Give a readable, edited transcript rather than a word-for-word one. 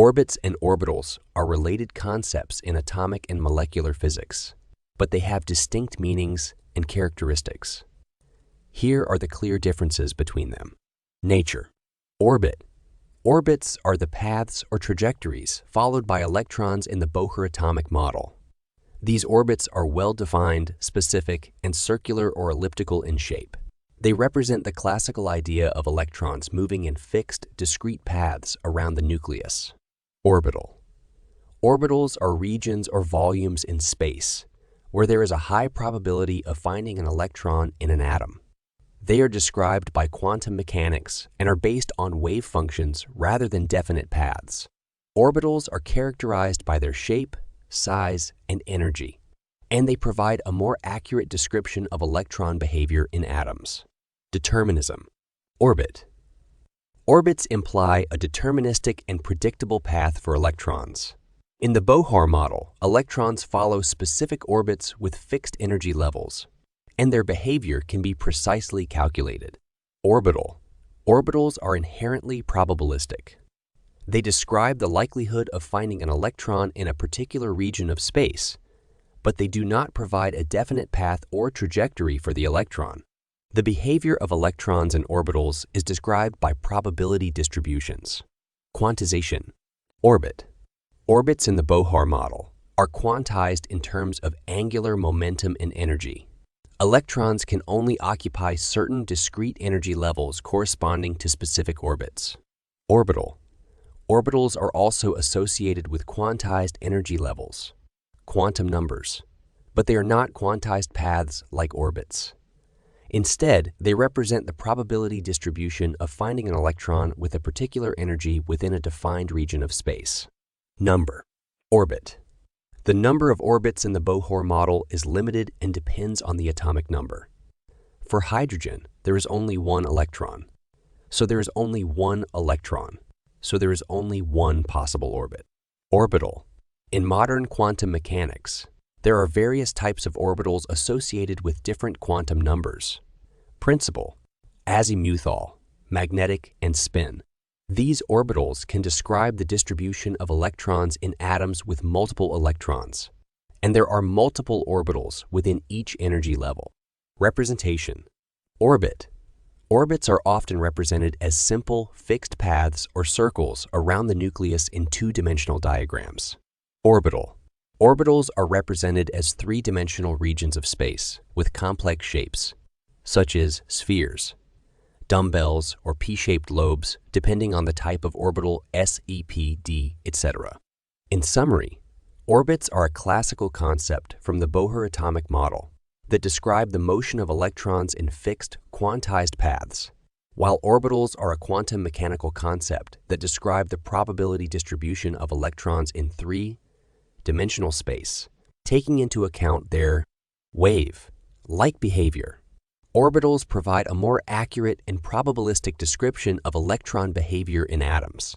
Orbits and orbitals are related concepts in atomic and molecular physics, but they have distinct meanings and characteristics. Here are the clear differences between them. Nature. Orbit. Orbits are the paths or trajectories followed by electrons in the Bohr atomic model. These orbits are well-defined, specific, and circular or elliptical in shape. They represent the classical idea of electrons moving in fixed, discrete paths around the nucleus. Orbital. Orbitals are regions or volumes in space where there is a high probability of finding an electron in an atom. They are described by quantum mechanics and are based on wave functions rather than definite paths. Orbitals are characterized by their shape, size, and energy, and they provide a more accurate description of electron behavior in atoms. Determinism. Orbit. Orbits imply a deterministic and predictable path for electrons. In the Bohr model, electrons follow specific orbits with fixed energy levels, and their behavior can be precisely calculated. Orbital. Orbitals are inherently probabilistic. They describe the likelihood of finding an electron in a particular region of space, but they do not provide a definite path or trajectory for the electron. The behavior of electrons in orbitals is described by probability distributions. Quantization. Orbit. Orbits in the Bohr model are quantized in terms of angular momentum and energy. Electrons can only occupy certain discrete energy levels corresponding to specific orbits. Orbital. Orbitals are also associated with quantized energy levels, quantum numbers, but they are not quantized paths like orbits. Instead, they represent the probability distribution of finding an electron with a particular energy within a defined region of space. Number. Orbit. The number of orbits in the Bohr model is limited and depends on the atomic number. For hydrogen, there is only one electron. So there is only one electron. So there is only one possible orbit. Orbital. In modern quantum mechanics, there are various types of orbitals associated with different quantum numbers. Principal, azimuthal, magnetic, and spin. These orbitals can describe the distribution of electrons in atoms with multiple electrons, and there are multiple orbitals within each energy level. Representation. Orbit. Orbits are often represented as simple, fixed paths or circles around the nucleus in two-dimensional diagrams. Orbital. Orbitals are represented as three-dimensional regions of space with complex shapes, such as spheres, dumbbells, or P-shaped lobes, depending on the type of orbital S, E, P, D, etc. In summary, orbits are a classical concept from the Bohr atomic model that describe the motion of electrons in fixed, quantized paths, while orbitals are a quantum mechanical concept that describe the probability distribution of electrons in three-dimensional space, taking into account their wave-like behavior. Orbitals provide a more accurate and probabilistic description of electron behavior in atoms.